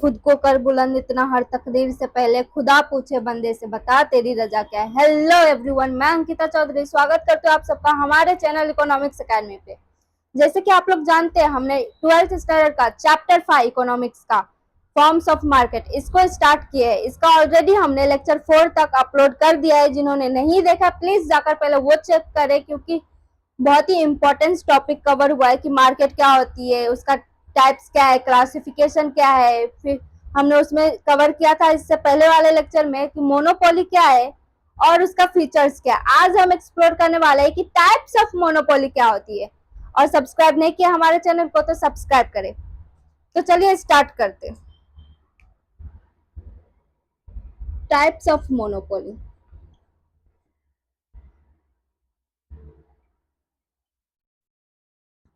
खुद को कर बुलंद इतना, हर तकदीर से पहले खुदा पूछे बंदे से, बता तेरी रजा क्या है। हेलो एवरीवन, मैं अंकिता चौधरी स्वागत करती हूँ आप सबका हमारे चैनल इकोनॉमिक्स एकेडमी पे। जैसे कि आप लोग जानते हैं, हमने 12th स्टैंडर्ड का चैप्टर 5 इकोनॉमिक्स का फॉर्म्स ऑफ मार्केट इसको स्टार्ट किया है। इसका ऑलरेडी हमने लेक्चर 4 तक अपलोड कर दिया है। जिन्होंने नहीं देखा प्लीज जाकर पहले वो चेक करें, क्योंकि बहुत ही इंपॉर्टेंट टॉपिक कवर हुआ है कि मार्केट क्या होती है, उसका टाइप्स क्या है, क्लासिफिकेशन क्या है। फिर हमने उसमें कवर किया था इससे पहले वाले लेक्चर में कि मोनोपोली क्या है और उसका फीचर्स क्या है। आज हम एक्सप्लोर करने वाले हैं कि टाइप्स ऑफ मोनोपोली क्या होती है। और सब्सक्राइब नहीं किया हमारे चैनल को तो सब्सक्राइब करें। तो चलिए स्टार्ट करते हैं। Types of monopoly.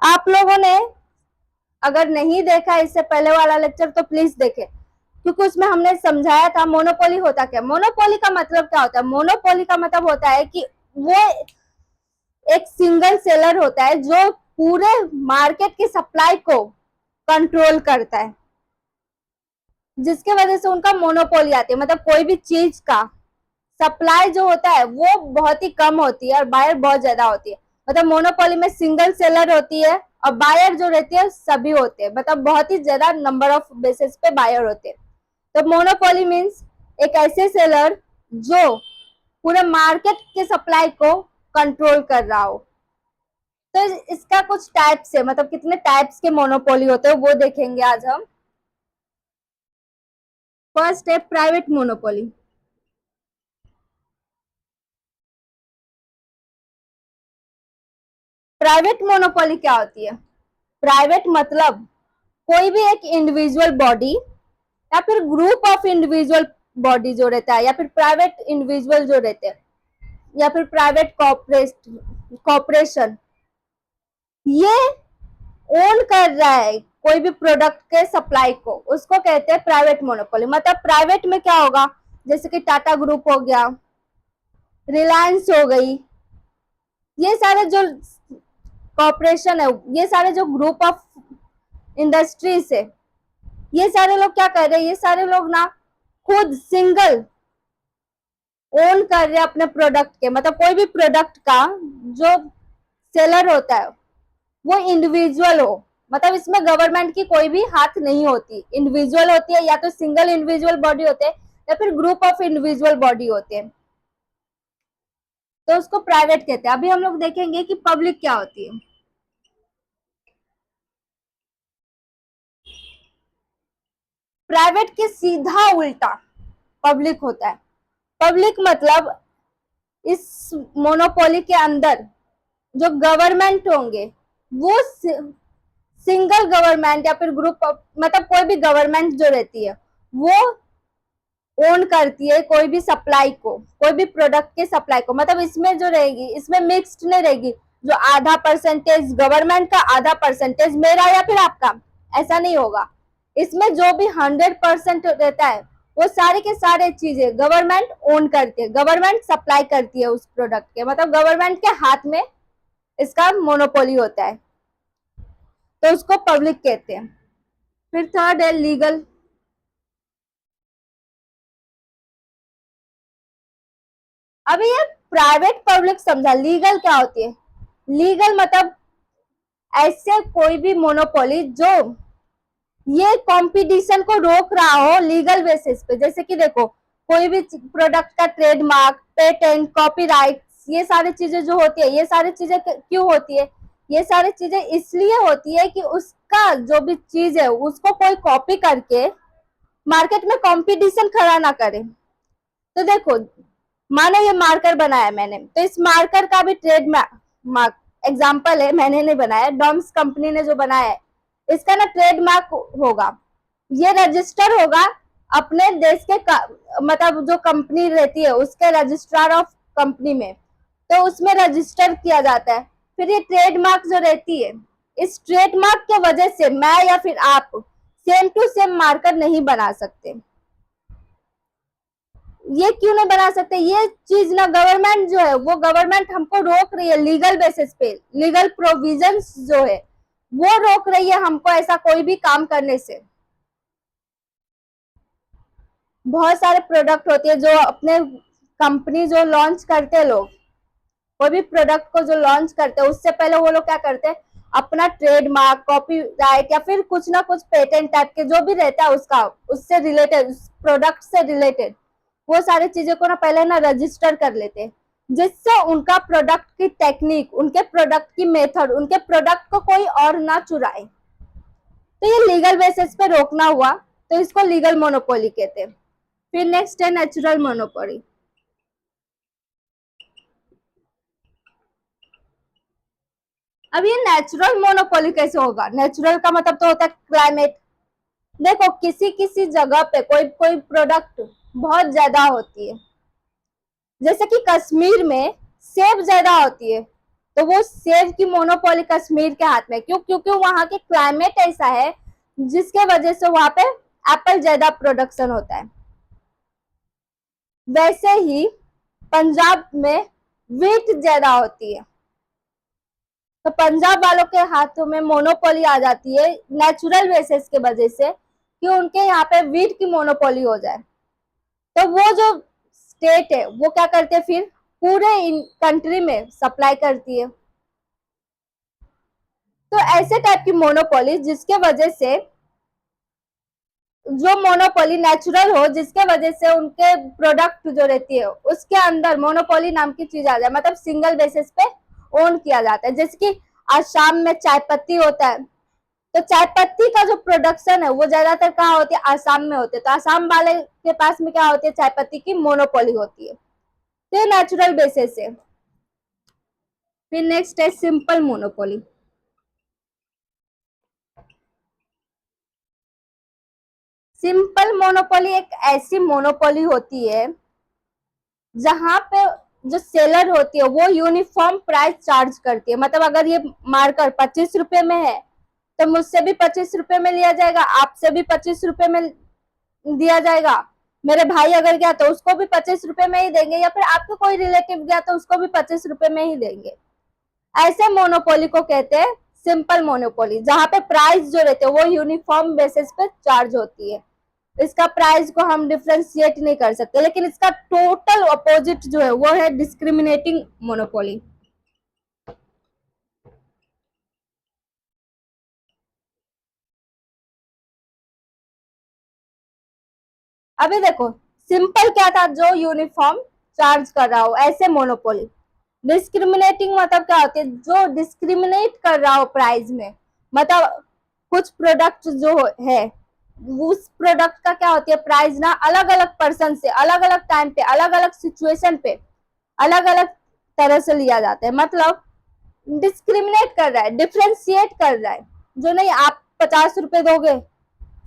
आप लोगों ने अगर नहीं देखा इससे पहले वाला लेक्चर तो प्लीज देखें, क्योंकि उसमें हमने समझाया था मोनोपोली होता क्या। मोनोपोली का मतलब क्या होता है? मोनोपोली का मतलब होता है कि वो एक सिंगल सेलर होता है जो पूरे मार्केट की सप्लाई को कंट्रोल करता है, जिसके वजह से उनका मोनोपोली आती है। मतलब कोई भी चीज का सप्लाई जो होता है वो बहुत ही कम होती है और बायर बहुत ज्यादा होती है। मतलब मोनोपोली में सिंगल सेलर होती है और बायर जो रहती है सभी होते हैं, मतलब बहुत ही ज्यादा नंबर ऑफ बेसिस पे बायर होते हैं। तो मोनोपोली मीन्स एक ऐसे सेलर जो पूरे मार्केट के सप्लाई को कंट्रोल कर रहा हो। तो इसका कुछ टाइप्स है, मतलब कितने टाइप्स के मोनोपोली होते हैं वो देखेंगे आज हम। फर्स्ट है प्राइवेट मोनोपोली। प्राइवेट मोनोपोली क्या होती है? प्राइवेट मतलब कोई भी एक इंडिविजुअल बॉडी या फिर ग्रुप ऑफ इंडिविजुअल बॉडी जो रहता है, या फिर प्राइवेट इंडिविजुअल जो रहते हैं, या फिर प्राइवेट कॉर्पोरेशन, ये ओन कर रहा है कोई भी प्रोडक्ट के सप्लाई को, उसको कहते हैं प्राइवेट मोनोपोली। मतलब प्राइवेट में क्या होगा, जैसे कि टाटा ग्रुप हो गया, रिलायंस हो गई, ये सारे जो कॉर्पोरेशन है, ये सारे जो ग्रुप ऑफ इंडस्ट्रीज है, ये सारे लोग क्या कर रहे हैं, ये सारे लोग ना खुद सिंगल ओन कर रहे हैं अपने प्रोडक्ट के। मतलब कोई भी प्रोडक्ट का जो सेलर होता है वो इंडिविजुअल हो, मतलब इसमें गवर्नमेंट की कोई भी हाथ नहीं होती, इंडिविजुअल होती है, या तो सिंगल इंडिविजुअल बॉडी होते हैं या फिर ग्रुप ऑफ इंडिविजुअल बॉडी होते हैं, तो उसको प्राइवेट कहते हैं। अभी हम लोग देखेंगे कि पब्लिक क्या होती है। प्राइवेट के सीधा उल्टा पब्लिक होता है। पब्लिक मतलब इस मोनोपोली के अंदर जो गवर्नमेंट होंगे वो सिंगल गवर्नमेंट या फिर ग्रुप, मतलब कोई भी गवर्नमेंट जो रहती है वो ओन करती है कोई भी सप्लाई को, कोई भी प्रोडक्ट के सप्लाई को। मतलब इसमें जो रहेगी, इसमें मिक्स्ड नहीं रहेगी, जो आधा परसेंटेज गवर्नमेंट का आधा परसेंटेज मेरा या फिर आपका, ऐसा नहीं होगा। इसमें जो भी 100% रहता है वो सारे के सारे चीजें गवर्नमेंट ओन करती है, गवर्नमेंट सप्लाई करती है उस प्रोडक्ट के, मतलब गवर्नमेंट के हाथ में इसका मोनोपोली होता है, तो उसको पब्लिक कहते हैं। फिर थर्ड है लीगल। अभी ये प्राइवेट पब्लिक समझा, लीगल क्या होती है? लीगल मतलब ऐसे कोई भी मोनोपोली जो ये कंपटीशन को रोक रहा हो लीगल बेसिस पे। जैसे कि देखो, कोई भी प्रोडक्ट का ट्रेडमार्क, पेटेंट, कॉपीराइट, ये सारी चीजें जो होती है, ये सारी चीजें क्यों होती है? ये सारी चीजें इसलिए होती है कि उसका जो भी चीज है उसको कोई कॉपी करके मार्केट में कंपटीशन खड़ा ना करे। तो देखो, मानो ये मार्कर बनाया मैंने, तो इस मार्कर का भी ट्रेड मार्क एग्जाम्पल है, मैंने नहीं बनाया, डॉम्स कंपनी ने जो बनाया है, इसका ना ट्रेडमार्क होगा, ये रजिस्टर होगा अपने देश के मतलब जो कंपनी रहती है उसके रजिस्ट्रार ऑफ कंपनी में, तो उसमें रजिस्टर किया जाता है। फिर ये ट्रेडमार्क जो रहती है, इस ट्रेडमार्क के वजह से मैं या फिर आप सेम टू सेम मार्कर नहीं बना सकते। ये क्यों नहीं बना सकते? ये चीज ना गवर्नमेंट जो है वो गवर्नमेंट हमको रोक रही है लीगल बेसिस पे, लीगल प्रोविजंस जो है वो रोक रही है हमको ऐसा कोई भी काम करने से। बहुत सारे प्रोडक्ट होते हैं जो अपने कंपनी जो लॉन्च करते हैं, लोग कोई भी प्रोडक्ट को जो लॉन्च करते हैं उससे पहले वो लोग क्या करते हैं, अपना ट्रेडमार्क, कॉपीराइट या फिर कुछ ना कुछ पेटेंट टाइप के जो भी रहता है उसका, उससे रिलेटेड, उस प्रोडक्ट से रिलेटेड वो सारी चीजों को ना पहले ना रजिस्टर कर लेते हैं, जिससे उनका प्रोडक्ट की टेक्निक, उनके प्रोडक्ट की मेथड, उनके प्रोडक्ट को कोई और ना चुराए। तो ये लीगल बेसिस पे रोकना हुआ, तो इसको लीगल मोनोपोली कहते हैं। फिर नेक्स्ट है नेचुरल मोनोपोली। अब ये नेचुरल मोनोपोली कैसे होगा? नेचुरल का मतलब तो होता है क्लाइमेट। देखो किसी किसी जगह पे कोई कोई प्रोडक्ट बहुत ज्यादा होती है, जैसे कि कश्मीर में सेब ज्यादा होती है, तो वो सेब की मोनोपोली कश्मीर के हाथ में, क्यों? क्योंकि वहां के क्लाइमेट ऐसा है जिसके वजह से वहां पे एप्पल ज्यादा प्रोडक्शन होता है। वैसे ही पंजाब में वीट ज्यादा होती है, तो पंजाब वालों के हाथों में मोनोपोली आ जाती है नेचुरल बेसिस के वजह से, कि उनके यहाँ पे वीट की मोनोपोली हो जाए। तो वो जो स्टेट है वो क्या करते हैं, फिर पूरे कंट्री में सप्लाई करती है। तो ऐसे टाइप की मोनोपोली जिसके वजह से, जो मोनोपोली नेचुरल हो, जिसके वजह से उनके प्रोडक्ट जो रहती है उसके अंदर मोनोपोली नाम की चीज आ जाए, मतलब सिंगल बेसिस पे ओन किया जाता है। जैसे कि आसाम में चाय पत्ती होता है, तो चाय पत्ती का जो प्रोडक्शन है वो ज्यादातर कहाँ होती है? आसाम में होती है। तो आसाम वाले के पास में क्या होती है? चाय पत्ती की मोनोपोली होती है। तो ये नेचुरल बेसिस है। फिर नेक्स्ट है सिंपल मोनोपोली। सिंपल मोनोपोली एक ऐसी मोनोपोली होती है जहां पे जो सेलर होती है वो यूनिफॉर्म प्राइस चार्ज करती है। मतलब अगर ये मार्कर 25 रुपए में है तो मुझसे भी 25 रुपए में लिया जाएगा, आपसे भी 25 रुपए में दिया जाएगा, मेरे भाई अगर गया तो उसको भी 25 रुपए में ही देंगे, या फिर आपके कोई रिलेटिव गया तो उसको भी 25 रुपए में ही देंगे। ऐसे मोनोपोली को कहते हैं सिंपल मोनोपोली, जहां पे प्राइस जो रहते हैं वो यूनिफॉर्म बेसिस पे चार्ज होती है। इसका प्राइस को हम डिफ्रेंशिएट नहीं कर सकते, लेकिन इसका टोटल अपोजिट जो है वो है डिस्क्रिमिनेटिंग मोनोपोली। अभी देखो सिंपल क्या था? जो यूनिफॉर्म चार्ज कर रहा हो, ऐसे मोनोपोली। डिस्क्रिमिनेटिंग मतलब क्या होती है? जो डिस्क्रिमिनेट कर रहा हो प्राइस में, मतलब कुछ प्रोडक्ट जो है उस प्रोडक्ट का क्या होती है, प्राइस ना अलग अलग पर्सन से अलग अलग टाइम पे अलग अलग सिचुएशन पे अलग अलग तरह से लिया जाता है। मतलब डिस्क्रिमिनेट कर रहा है, डिफ्रेंशिएट कर रहा है। जो नहीं आप 50 रुपए दोगे,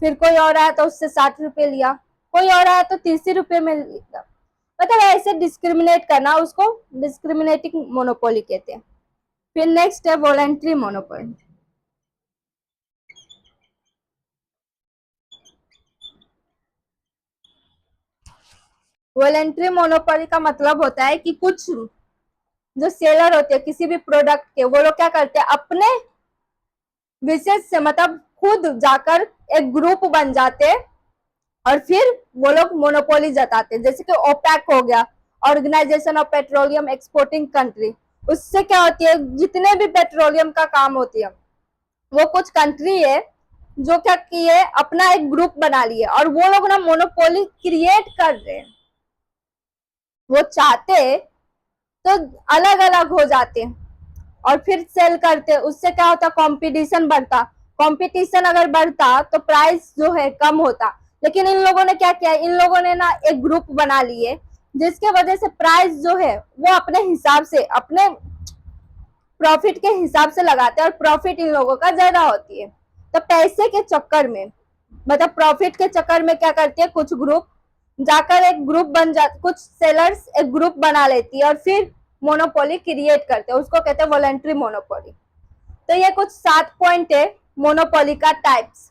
फिर कोई और आया तो उससे 60 रुपए लिया, कोई और आया तो 30 रुपए में लिया। मतलब ऐसे डिस्क्रिमिनेट करना, उसको डिस्क्रिमिनेटिंग मोनोपोली कहते हैं। फिर नेक्स्ट है वॉलेंट्री मोनोपोली। वॉलेंट्री मोनोपोली का मतलब होता है कि कुछ जो सेलर होते हैं किसी भी प्रोडक्ट के, वो लोग क्या करते हैं, अपने विशेष से मतलब खुद जाकर एक ग्रुप बन जाते हैं और फिर वो लोग मोनोपोली जताते हैं। जैसे कि ओपेक हो गया, organisation of petroleum exporting country. उससे क्या होती है, जितने भी पेट्रोलियम का काम होती है वो कुछ कंट्री है जो क्या किए, अपना एक ग्रुप बना लिए और वो लोग ना मोनोपोली क्रिएट कर रहे हैं। वो चाहते तो अलग अलग हो जाते और फिर सेल करते। उससे क्या होता, कंपटीशन बढ़ता। कंपटीशन अगर बढ़ता तो प्राइस जो है कम होता। लेकिन इन लोगों ने क्या किया, इन लोगों ने ना एक ग्रुप बना लिए जिसके वजह से प्राइस जो है वो अपने हिसाब से, अपने प्रॉफिट के हिसाब से लगाते हैं और प्रॉफिट इन लोगों का ज्यादा होती है। तो पैसे के चक्कर में, मतलब प्रॉफिट के चक्कर में क्या करती है, कुछ ग्रुप जाकर एक ग्रुप बन जा, कुछ सेलर्स एक ग्रुप बना लेती है और फिर मोनोपोली क्रिएट करते हैं। उसको कहते हैं वॉलंटरी मोनोपोली। तो ये कुछ 7 पॉइंट है मोनोपोली का टाइप्स।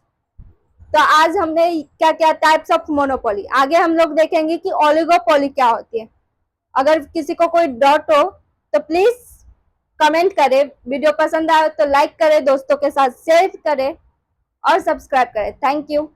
तो आज हमने क्या क्या टाइप्स ऑफ मोनोपोली, आगे हम लोग देखेंगे कि ओलिगोपोली क्या होती है। अगर किसी को कोई डाउट हो तो प्लीज कमेंट करें, वीडियो पसंद आए तो लाइक करें, दोस्तों के साथ शेयर करें और सब्सक्राइब करें। Thank you.